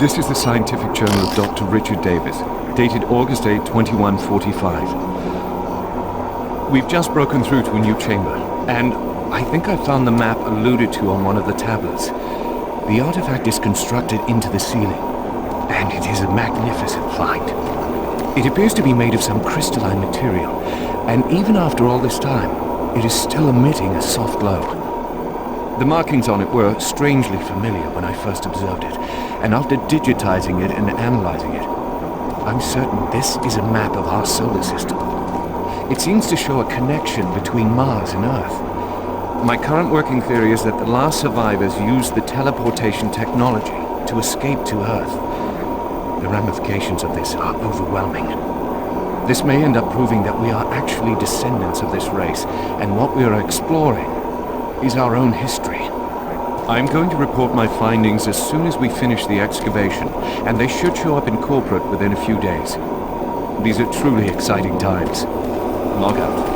This is the scientific journal of Dr. Richard Davis, dated August 8, 2145. We've just broken through to a new chamber, and I think I found the map alluded to on one of the tablets. The artifact is constructed into the ceiling, and it is a magnificent find. It appears to be made of some crystalline material, and even after all this time, it is still emitting a soft glow. The markings on it were strangely familiar when I first observed it, and after digitizing it and analyzing it, I'm certain this is a map of our solar system. It seems to show a connection between Mars and Earth. My current working theory is that the last survivors used the teleportation technology to escape to Earth. The ramifications of this are overwhelming. This may end up proving that we are actually descendants of this race, and what we are exploring is our own history. I'm going to report my findings as soon as we finish the excavation, and they should show up in corporate within a few days. These are truly exciting times. Log out.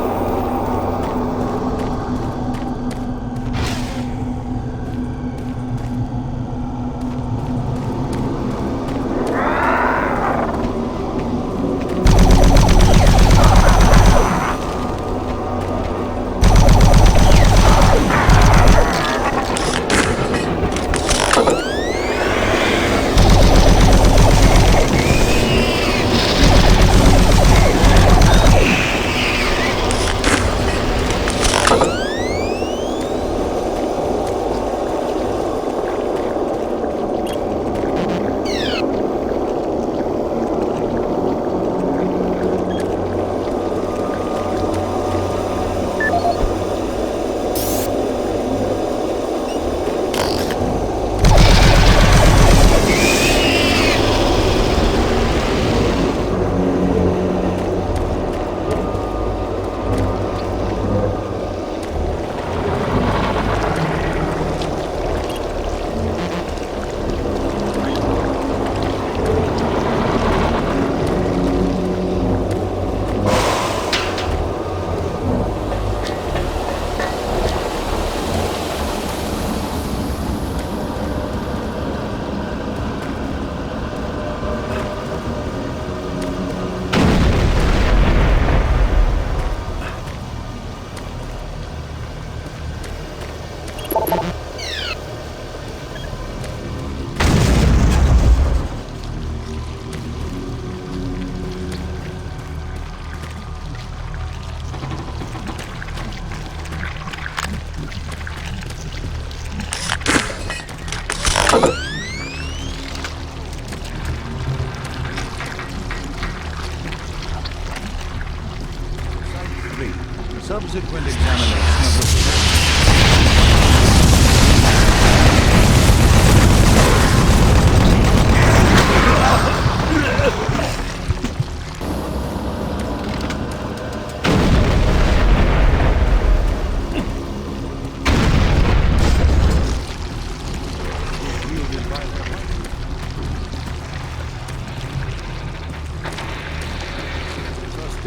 Subsequent examination of the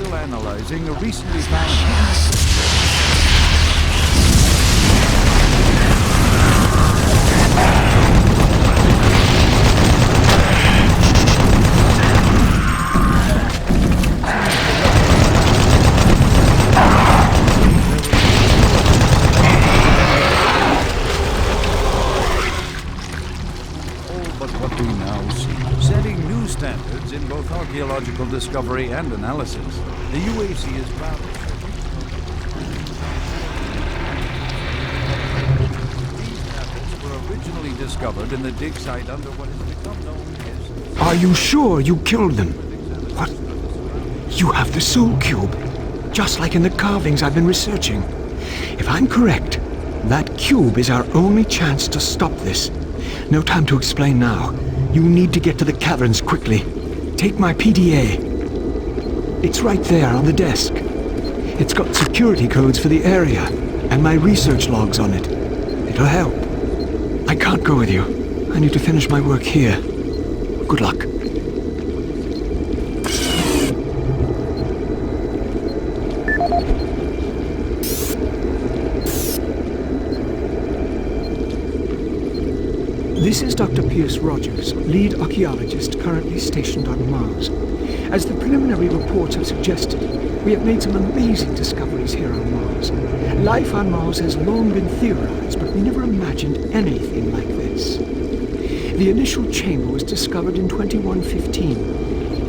still analyzing a recently found standards in both archaeological discovery and analysis. The UAC is proud. These tablets were originally discovered in the dig site under what has become known as... Are you sure you killed them? What? You have the Soul Cube, just like in the carvings I've been researching. If I'm correct, that cube is our only chance to stop this. No time to explain now. You need to get to the caverns quickly. Take my PDA. It's right there on the desk. It's got security codes for the area, and my research logs on it. It'll help. I can't go with you. I need to finish my work here. Good luck. This is Dr. Pierce Rogers, lead archaeologist currently stationed on Mars. As the preliminary reports have suggested, we have made some amazing discoveries here on Mars. Life on Mars has long been theorized, but we never imagined anything like this. The initial chamber was discovered in 2115.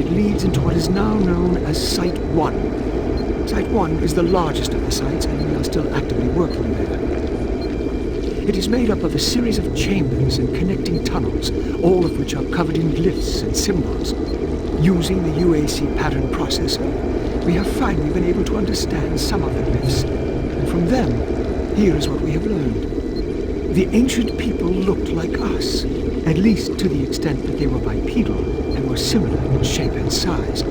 It leads into what is now known as Site 1. Site 1 is the largest of the sites, and we are still actively working there. It is made up of a series of chambers and connecting tunnels, all of which are covered in glyphs and symbols. Using the UAC pattern processor, we have finally been able to understand some of the glyphs, and from them, here is what we have learned. The ancient people looked like us, at least to the extent that they were bipedal and were similar in shape and size.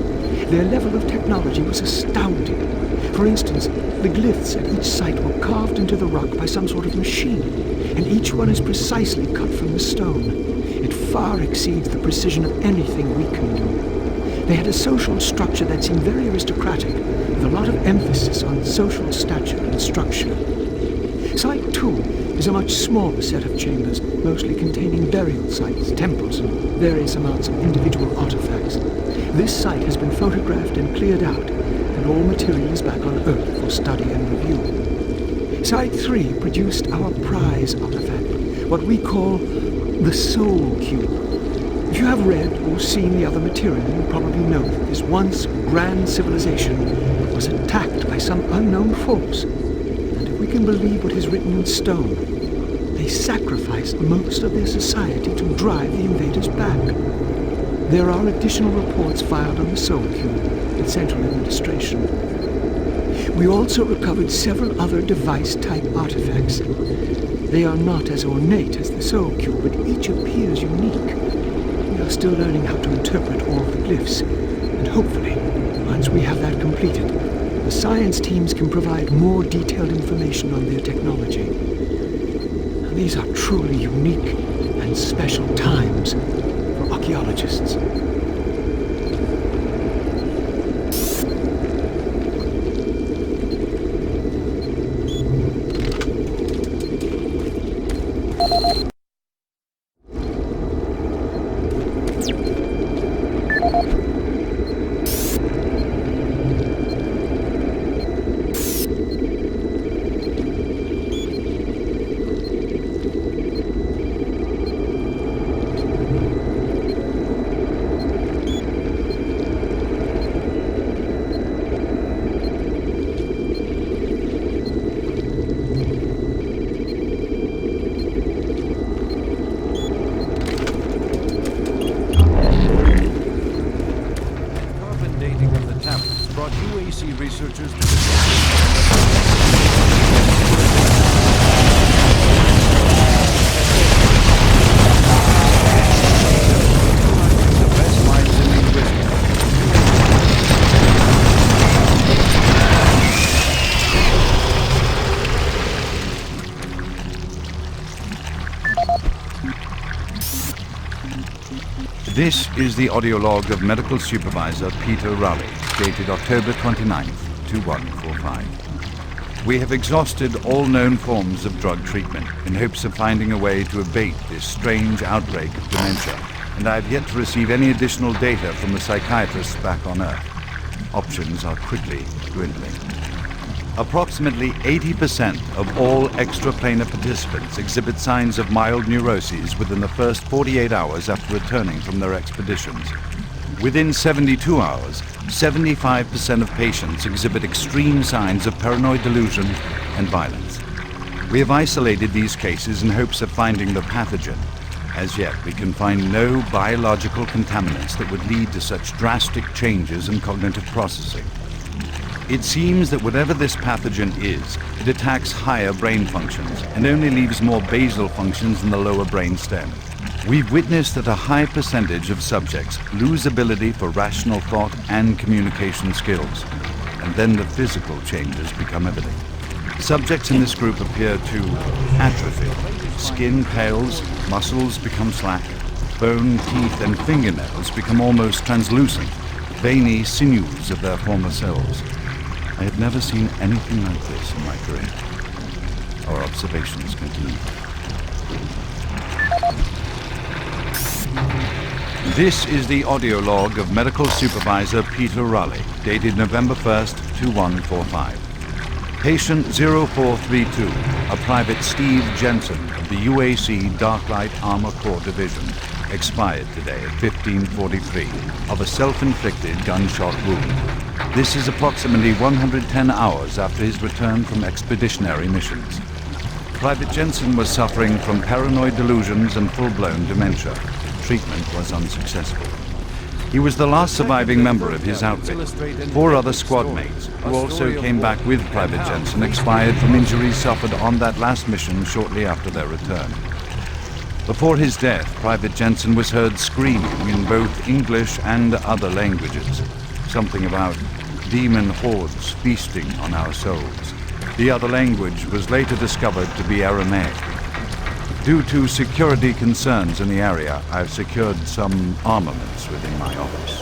Their level of technology was astounding. For instance, the glyphs at each site were carved into the rock by some sort of machine, and each one is precisely cut from the stone. It far exceeds the precision of anything we can do. They had a social structure that seemed very aristocratic, with a lot of emphasis on social stature and structure. Site 2 is a much smaller set of chambers, mostly containing burial sites, temples, and various amounts of individual artifacts. This site has been photographed and cleared out, and all material is back on Earth for study and review. Site 3 produced our prize artifact, what we call the Soul Cube. If you have read or seen the other material, you probably know that this once grand civilization was attacked by some unknown force. And if we can believe what is written in stone, they sacrificed most of their society to drive the invaders back. There are additional reports filed on the Soul Cube with Central Administration. We also recovered several other device-type artifacts. They are not as ornate as the Soul Cube, but each appears unique. We are still learning how to interpret all of the glyphs, and hopefully, once we have that completed, the science teams can provide more detailed information on their technology. Now, these are truly unique and special times for archaeologists. Researchers This is the audio log of Medical Supervisor Peter Raleigh, dated October 29th, 2145. We have exhausted all known forms of drug treatment in hopes of finding a way to abate this strange outbreak of dementia, and I have yet to receive any additional data from the psychiatrists back on Earth. Options are quickly dwindling. Approximately 80% of all extraplanar participants exhibit signs of mild neuroses within the first 48 hours after returning from their expeditions. Within 72 hours, 75% of patients exhibit extreme signs of paranoid delusion and violence. We have isolated these cases in hopes of finding the pathogen. As yet, we can find no biological contaminants that would lead to such drastic changes in cognitive processing. It seems that whatever this pathogen is, it attacks higher brain functions and only leaves more basal functions in the lower brain stem. We've witnessed that a high percentage of subjects lose ability for rational thought and communication skills, and then the physical changes become evident. Subjects in this group appear to atrophy. Skin pales, muscles become slack, bone, teeth, and fingernails become almost translucent, veiny sinews of their former selves. I have never seen anything like this in my career. Our observations continue. This is the audio log of Medical Supervisor Peter Raleigh, dated November 1st, 2145. Patient 0432, a Private Steve Jensen of the UAC Darklight Armor Corps Division, expired today at 15:43 of a self-inflicted gunshot wound. This is approximately 110 hours after his return from expeditionary missions. Private Jensen was suffering from paranoid delusions and full-blown dementia. Treatment was unsuccessful. He was the last surviving member of his outfit. 4 other squad mates, who also came back with Private Jensen, expired from injuries suffered on that last mission shortly after their return. Before his death, Private Jensen was heard screaming in both English and other languages, something about demon hordes feasting on our souls. The other language was later discovered to be Aramaic. Due to security concerns in the area, I've secured some armaments within my office.